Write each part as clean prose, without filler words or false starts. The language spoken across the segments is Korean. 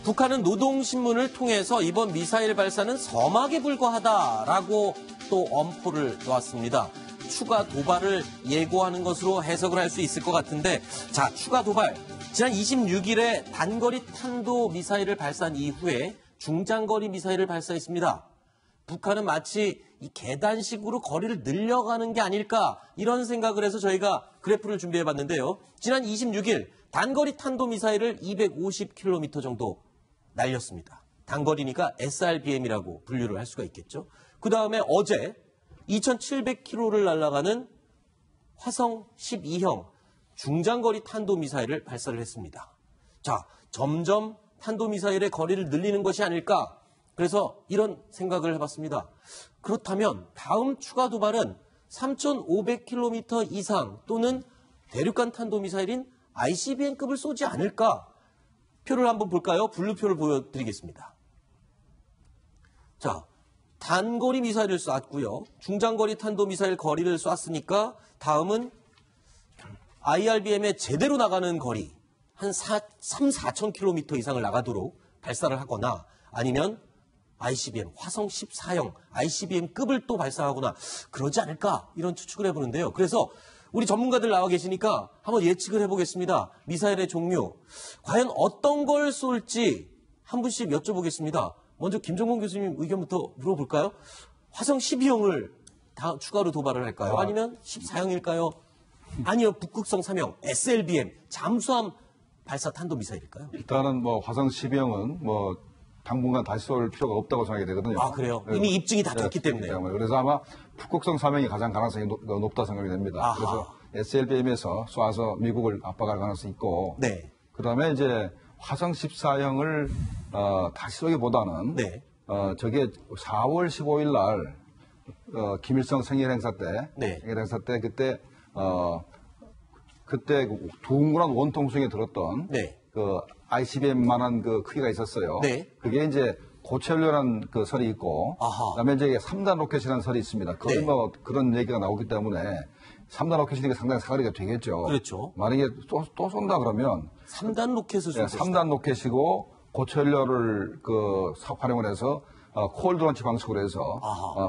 북한은 노동신문을 통해서 이번 미사일 발사는 서막에 불과하다라고 또 엄포를 놓았습니다. 추가 도발을 예고하는 것으로 해석을 할 수 있을 것 같은데, 자, 추가 도발. 지난 26일에 단거리 탄도 미사일을 발사한 이후에 중장거리 미사일을 발사했습니다. 북한은 마치 이 계단식으로 거리를 늘려가는 게 아닐까, 이런 생각을 해서 저희가 그래프를 준비해봤는데요. 지난 26일 단거리 탄도미사일을 250km 정도 날렸습니다. 단거리니까 SRBM이라고 분류를 할 수가 있겠죠. 그 다음에 어제 2700km를 날아가는 화성 12형 중장거리 탄도미사일을 발사를 했습니다. 자, 점점 탄도미사일의 거리를 늘리는 것이 아닐까, 그래서 이런 생각을 해봤습니다. 그렇다면 다음 추가 도발은 3500km 이상 또는 대륙간 탄도미사일인 ICBM급을 쏘지 않을까? 표를 한번 볼까요? 분류표를 보여드리겠습니다. 자, 단거리 미사일을 쐈고요. 중장거리 탄도미사일 거리를 쐈으니까 다음은 IRBM에 제대로 나가는 거리, 한 4,000km 이상을 나가도록 발사를 하거나, 아니면 ICBM, 화성 14형 ICBM급을 또 발사하거나 그러지 않을까, 이런 추측을 해보는데요. 그래서 우리 전문가들 나와 계시니까 한번 예측을 해보겠습니다. 미사일의 종류, 과연 어떤 걸 쏠지 한 분씩 여쭤보겠습니다. 먼저 김정곤 교수님 의견부터 물어볼까요? 화성 12형을 다 추가로 도발을 할까요? 아니면 14형일까요? 아니요, 북극성 3형 SLBM 잠수함 발사 탄도미사일일까요? 일단은 뭐 화성 12형은 뭐 당분간 다시 쏠 필요가 없다고 생각이 되거든요. 아, 그래요? 이미 입증이 다 됐기 때문에. 그래서 아마 북극성 3형이 가장 가능성이 높다 생각이 됩니다. 아하. 그래서 SLBM에서 쏴서 미국을 압박할 가능성이 있고, 네. 그다음에 이제 화성 14형을 다시 쏘기보다는 네. 저게 4월 15일 날 김일성 생일 행사 때, 네. 생일 행사 때 그때 둥그런 원통성에 들었던 네. 그 ICBM만한 그 크기가 있었어요. 네. 그게 이제 고철료라는 그 설이 있고, 아하. 그다음에 이제 3단 로켓이라는 설이 있습니다. 거의 네. 뭐 그런 얘기가 나오기 때문에 3단 로켓이니까 상당히 사거리가 되겠죠. 그렇죠. 만약에 또 쏜다 그러면 3단 로켓을 쏠 것이다. 3단 로켓이고 고철료를 활용을 해서 콜드런치 방식으로 해서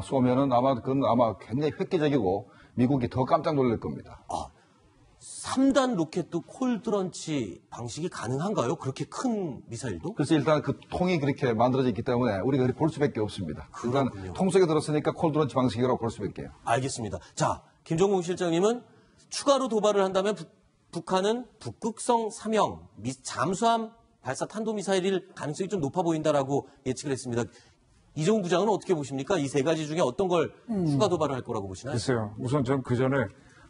쏘면은 그건 아마 굉장히 획기적이고 미국이 더 깜짝 놀랄 겁니다. 3단 로켓도 콜드런치 방식이 가능한가요? 그렇게 큰 미사일도? 그래서 일단 그 통이 그렇게 만들어져 있기 때문에 우리가 그렇게 볼 수밖에 없습니다. 그렇군요. 그러니까 통 속에 들었으니까 콜드런치 방식이라고 볼 수밖에 없어요. 알겠습니다. 자, 김정국 실장님은 추가로 도발을 한다면 북한은 북극성 3형 잠수함 발사 탄도미사일일 가능성이 좀 높아 보인다라고 예측을 했습니다. 이종훈 부장은 어떻게 보십니까? 이 세 가지 중에 어떤 걸 추가 도발을 할 거라고 보시나요? 글쎄요. 우선 전 그 전에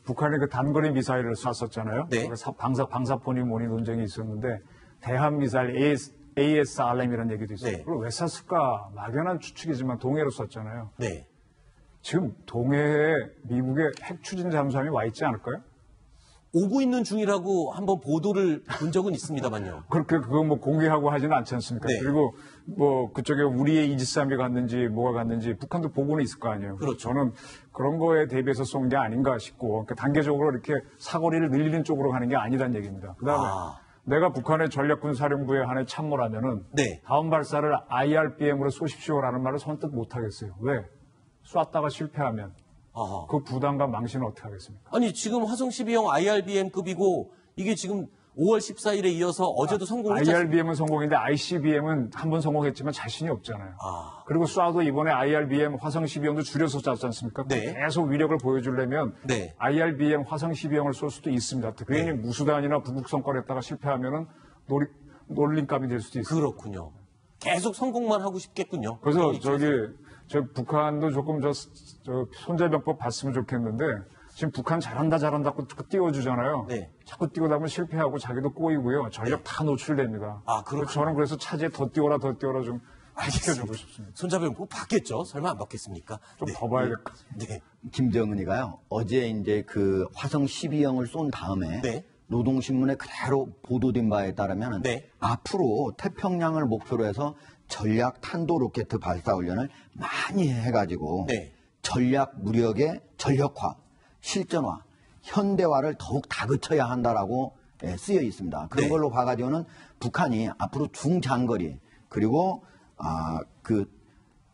북한이 그 단거리 미사일을 쐈었잖아요. 네. 방사포니 뭐니 논쟁이 있었는데 대한미사일 ASRM이라는 얘기도 있어요. 네. 그걸 왜 쐈을까? 막연한 추측이지만 동해로 쐈잖아요. 네. 지금 동해에 미국의 핵 추진 잠수함이 와 있지 않을까요? 오고 있는 중이라고 한번 보도를 본 적은 있습니다만요. 그거 뭐 공개하고 하지는 않지 않습니까? 네. 그리고 뭐 그쪽에 우리의 이지스함이 갔는지 뭐가 갔는지 북한도 보고는 있을 거 아니에요. 그렇죠. 저는 그런 거에 대비해서 쏜 게 아닌가 싶고, 그러니까 단계적으로 이렇게 사거리를 늘리는 쪽으로 가는 게 아니란 얘기입니다. 그다음에 내가 북한의 전략군 사령부에 한해 참모라면은 네. 다음 발사를 IRBM으로 쏘십시오라는 말을 선뜻 못 하겠어요. 왜? 쐈다가 실패하면 그 부담과 망신을 어떻게 하겠습니까? 아니, 지금 화성 12형 IRBM급이고 이게 지금 5월 14일에 이어서 어제도 성공을 했지 않습니까? IRBM은 성공인데 ICBM은 한 번 성공했지만 자신이 없잖아요. 그리고 쏴도 이번에 IRBM 화성 12형도 줄여서 쐈지 않습니까? 네. 계속 위력을 보여주려면 네. IRBM 화성 12형을 쏠 수도 있습니다. 괜히 무수단이나 북극성 거렸다가 실패하면은 놀림감이 될 수도 있어요. 그렇군요. 계속 성공만 하고 싶겠군요. 그래서 저 북한도 조금 저 손자병법 봤으면 좋겠는데, 지금 북한 잘한다 자꾸 띄워주잖아요. 네. 자꾸 띄우다 보면 실패하고 자기도 꼬이고요. 전력 다 노출됩니다. 그렇군요. 저는 그래서 차지에 더 띄워라 좀 지켜주고 싶습니다. 손잡이는 꼭 받겠죠. 설마 안 받겠습니까? 좀 더 봐야 될 것 같습니다. 네. 김정은이가요, 어제 이제 그 화성 12형을 쏜 다음에 네. 노동신문에 그대로 보도된 바에 따르면 네. 앞으로 태평양을 목표로 해서 전략 탄도 로켓 발사 훈련을 많이 해가지고 네. 전략 무력의 전력화, 실전화, 현대화를 더욱 다그쳐야 한다라고 쓰여 있습니다. 그런 네. 걸로 봐가지고는 북한이 앞으로 중장거리 그리고 그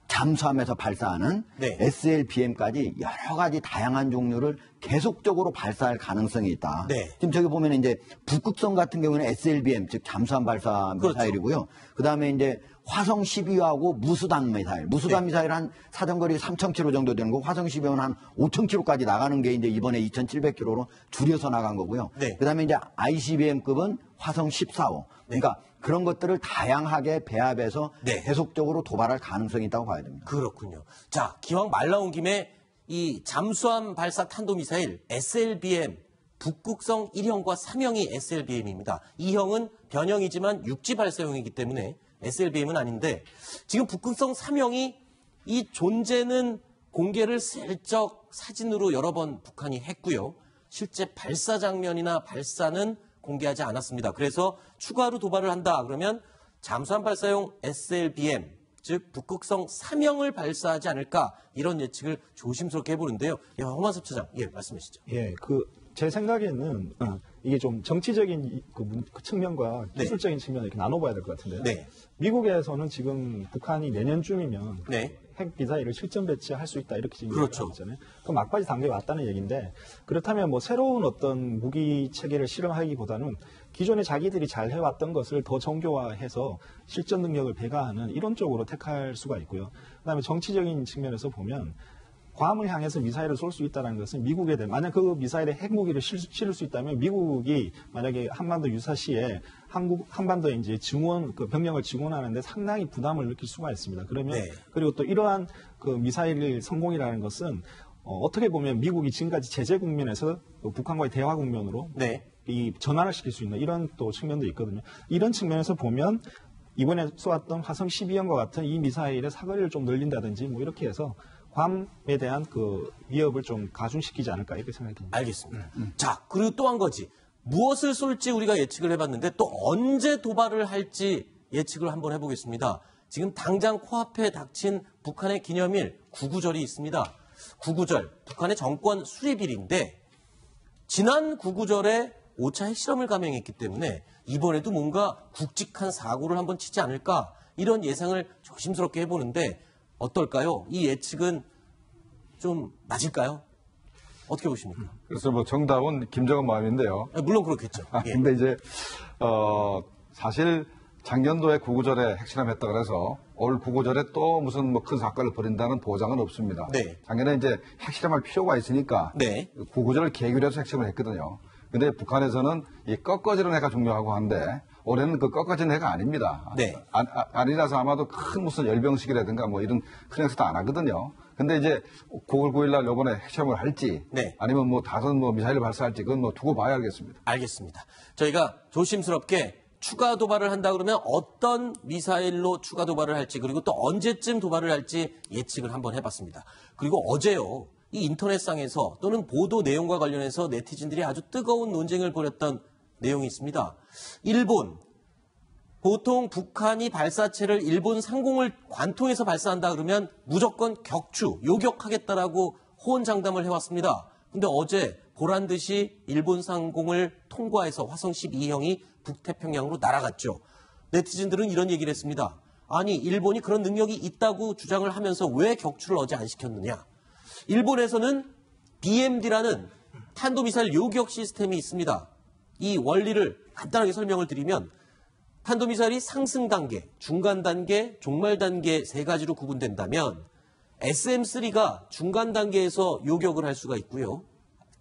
잠수함에서 발사하는 네. SLBM까지 여러 가지 다양한 종류를 계속적으로 발사할 가능성이 있다. 네. 지금 저기 보면 이제 북극성 같은 경우는 SLBM 즉 잠수함 발사 그렇죠. 미사일이고요. 그다음에 이제 화성 12호하고 무수단 미사일. 무수단 네. 미사일 한 사정거리 3,000km 정도 되는 거, 화성 12호는 한 5,000km까지 나가는 게 이제 이번에 2,700km로 줄여서 나간 거고요. 네. 그다음에 이제 ICBM급은 화성 14호. 그러니까 그런 것들을 다양하게 배합해서 네. 계속적으로 도발할 가능성이 있다고 봐야 됩니다. 그렇군요. 자, 기왕 말 나온 김에 이 잠수함 발사 탄도미사일 SLBM 북극성 1형과 3형이 SLBM입니다. 2형은 변형이지만 육지 발사용이기 때문에 SLBM은 아닌데 지금 북극성 3형이 이 존재는 공개를 슬쩍 사진으로 여러 번 북한이 했고요. 실제 발사 장면이나 발사는 공개하지 않았습니다. 그래서 추가로 도발을 한다 그러면 잠수함 발사용 SLBM 즉 북극성 3형을 발사하지 않을까 이런 예측을 조심스럽게 해보는데요. 홍만섭 차장, 말씀하시죠. 예, 제 생각에는 이게 좀 정치적인 그 측면과 네. 기술적인 측면을 이렇게 나눠봐야 될 것 같은데요. 네. 미국에서는 지금 북한이 내년쯤이면 네. 핵 미사일을 실전 배치할 수 있다 이렇게 지금 그렇죠. 얘기하고 있잖아요. 그럼 막바지 단계에 왔다는 얘기인데 그렇다면 뭐 새로운 어떤 무기 체계를 실험하기보다는 기존에 자기들이 잘 해왔던 것을 더 정교화해서 실전 능력을 배가하는 이런 쪽으로 택할 수가 있고요. 그다음에 정치적인 측면에서 보면 괌을 향해서 미사일을 쏠 수 있다는 것은 미국에 대한 만약 그 미사일에 핵무기를 실을 수 있다면 미국이 만약에 한반도 유사시에 한반도에 이제 그 병력을 증원하는데 상당히 부담을 느낄 수가 있습니다. 그러면 네. 그리고 또 이러한 그 미사일 성공이라는 것은 어떻게 보면 미국이 지금까지 제재 국면에서 북한과의 대화 국면으로 네. 이 전환을 시킬 수 있는 이런 또 측면도 있거든요. 이런 측면에서 보면 이번에 쏘았던 화성 12형과 같은 이 미사일의 사거리를 좀 늘린다든지 뭐 이렇게 해서 괌에 대한 그 위협을 좀 가중시키지 않을까 이렇게 생각이 듭니다. 알겠습니다. 자, 그리고 또 한 가지. 무엇을 쏠지 우리가 예측을 해봤는데 또 언제 도발을 할지 예측을 한번 해보겠습니다. 지금 당장 코앞에 닥친 북한의 기념일 구구절이 있습니다. 구구절, 북한의 정권 수립일인데 지난 구구절에 5차 핵실험을 감행했기 때문에 이번에도 뭔가 굵직한 사고를 한번 치지 않을까 이런 예상을 조심스럽게 해보는데 어떨까요? 이 예측은 좀 맞을까요? 어떻게 보십니까? 그래서 뭐 정답은 김정은 마음인데요. 물론 그렇겠죠. 예. 근데 이제 사실 작년도에 구구절에 핵실험했다 그래서 올 구구절에 또 무슨 뭐 큰 사건을 벌인다는 보장은 없습니다. 네. 작년에 이제 핵실험할 필요가 있으니까 네. 구구절을 계기로 해서 핵실험을 했거든요. 근데 북한에서는 이 꺾어지는 해가 중요하고 한데 올해는 그 꺾어지는 해가 아닙니다. 네. 아니라서 아마도 큰 무슨 열병식이라든가 뭐 이런 큰 행사도 안 하거든요. 근데 이제 9월 9일 날 이번에 핵실험을 할지 네. 아니면 뭐 다른 뭐 미사일을 발사할지 그건 뭐 두고 봐야 알겠습니다. 알겠습니다. 저희가 조심스럽게 추가 도발을 한다 그러면 어떤 미사일로 추가 도발을 할지 그리고 또 언제쯤 도발을 할지 예측을 한번 해봤습니다. 그리고 어제요. 이 인터넷상에서 또는 보도 내용과 관련해서 네티즌들이 아주 뜨거운 논쟁을 벌였던 내용이 있습니다. 일본, 보통 북한이 발사체를 일본 상공을 관통해서 발사한다 그러면 무조건 격추, 요격하겠다라고 호언장담을 해왔습니다. 근데 어제 보란 듯이 일본 상공을 통과해서 화성 12형이 북태평양으로 날아갔죠. 네티즌들은 이런 얘기를 했습니다. 아니, 일본이 그런 능력이 있다고 주장을 하면서 왜 격추를 어제 안 시켰느냐. 일본에서는 BMD라는 탄도미사일 요격 시스템이 있습니다. 이 원리를 간단하게 설명을 드리면 탄도미사일이 상승 단계, 중간 단계, 종말 단계 세 가지로 구분된다면 SM-3가 중간 단계에서 요격을 할 수가 있고요.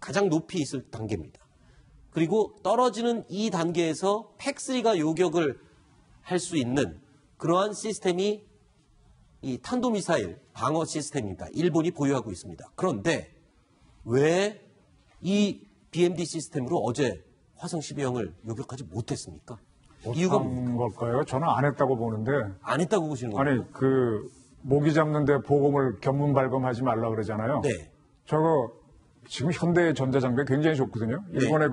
가장 높이 있을 단계입니다. 그리고 떨어지는 이 단계에서 팩3가 요격을 할 수 있는 그러한 시스템이 이 탄도미사일 방어 시스템입니다. 일본이 보유하고 있습니다. 그런데 왜 이 BMD 시스템으로 어제 화성 12형을 요격하지 못했습니까? 이유가 어떤 걸까요? 저는 안 했다고 보는데. 안 했다고 보시는 거예요? 아니, 모기 잡는데 보검을 견문 발검하지 말라 그러잖아요. 네. 저거 지금 현대 전자장비 굉장히 좋거든요. 일본의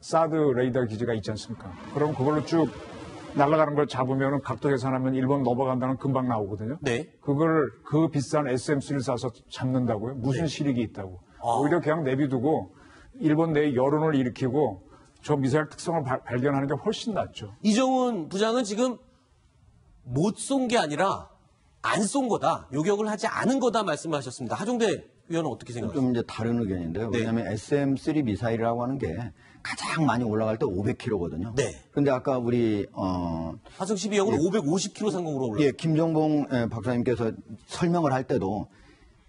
사드 레이더 기지가 있지 않습니까? 그럼 그걸로 쭉 날아가는 걸 잡으면 각도 계산하면 일본 넘어간다는 금방 나오거든요. 네. 그걸 그 비싼 SM3를 사서 잡는다고요? 무슨 실익이 있다고? 오히려 그냥 내비두고 일본 내에 여론을 일으키고 저 미사일 특성을 발견하는 게 훨씬 낫죠. 이정훈 부장은 지금 못 쏜 게 아니라 안 쏜 거다. 요격을 하지 않은 거다 말씀하셨습니다. 하종대 위원은 어떻게 생각하세요? 좀 이제 다른 의견인데요. 네. 왜냐하면 SM-3 미사일이라고 하는 게 가장 많이 올라갈 때 500km거든요. 네. 근데 아까 우리 화성 12형은 550km 상공으로 올라. 예, 김정봉 박사님께서 설명을 할 때도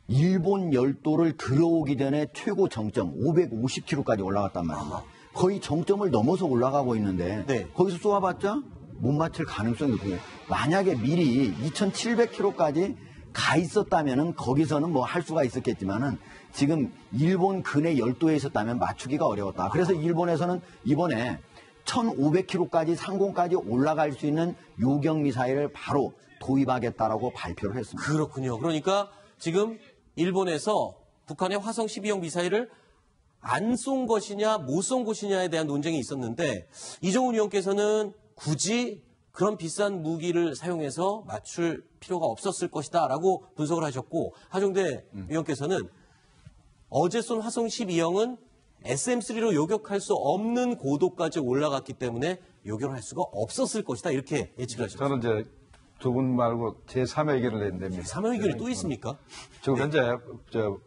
일본 열도를 들어오기 전에 최고 정점 550km까지 올라갔단 말입니다. 거의 정점을 넘어서 올라가고 있는데 네. 거기서 쏘아봤자 못 맞힐 가능성이 있고 만약에 미리 2700km까지 가 있었다면은 거기서는 뭐 할 수가 있었겠지만은 지금 일본 근해 열도에 있었다면 맞추기가 어려웠다. 그래서 일본에서는 이번에 1500km까지 상공까지 올라갈 수 있는 요격 미사일을 바로 도입하겠다라고 발표를 했습니다. 그렇군요. 그러니까 지금 일본에서 북한의 화성 12형 미사일을 안 쏜 것이냐 못 쏜 것이냐에 대한 논쟁이 있었는데 이정훈 위원께서는 굳이 그런 비싼 무기를 사용해서 맞출 필요가 없었을 것이다 라고 분석을 하셨고 하종대 위원께서는 어제 쏜 화성 12형은 SM3로 요격할 수 없는 고도까지 올라갔기 때문에 요격을 할 수가 없었을 것이다 이렇게 예측을 하셨습니다. 저는 이제 두 분 말고 제3의 의견을 냅니다. 3의 의견이 또 있습니까? 지금 현재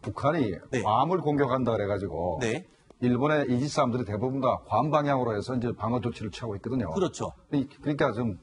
북한이 네. 괌을 공격한다 그래가지고 네. 일본의 이지스함들이 대부분 다 괌 방향으로 해서 이제 방어 조치를 취하고 있거든요. 그렇죠. 그러니까 좀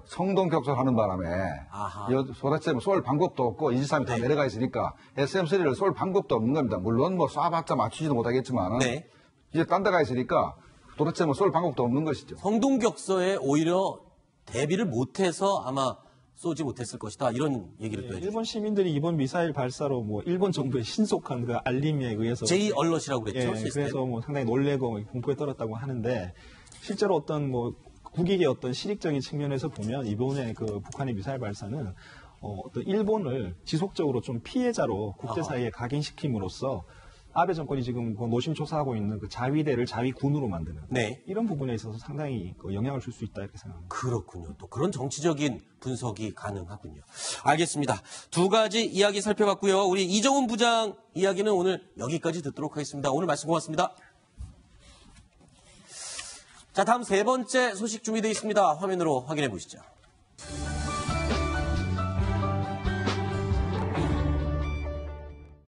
성동 격돌하는 바람에 아하. 도대체 쏠 방법도 없고 이지스함이 다 네. 내려가 있으니까 SM3를 쏠 방법도 없는 겁니다. 물론 뭐 쏴봤자 맞추지도 못하겠지만 네. 이제 딴 데가 있으니까 도대체 뭐 쏠 방법도 없는 것이죠. 성동격서에 오히려 대비를 못해서 아마 쏘지 못했을 것이다 이런 얘기를 또 해주죠. 일본 시민들이 이번 미사일 발사로 뭐 일본 정부의 신속한 그 알림에 의해서 J 얼럿이라고 그랬죠. 예, 시스템. 그래서 뭐 상당히 놀래고 공포에 떨었다고 하는데 실제로 어떤 뭐 국익의 어떤 실익적인 측면에서 보면 이번에 그 북한의 미사일 발사는 어떤 일본을 지속적으로 좀 피해자로 국제사회에 각인시킴으로써 아베 정권이 지금 그 노심초사하고 있는 그 자위대를 자위군으로 만드는 네. 이런 부분에 있어서 상당히 그 영향을 줄 수 있다 이렇게 생각합니다. 그렇군요. 또 그런 정치적인 분석이 가능하군요. 알겠습니다. 두 가지 이야기 살펴봤고요. 우리 이정훈 부장 이야기는 오늘 여기까지 듣도록 하겠습니다. 오늘 말씀 고맙습니다. 자, 다음 세 번째 소식 준비되어 있습니다. 화면으로 확인해 보시죠.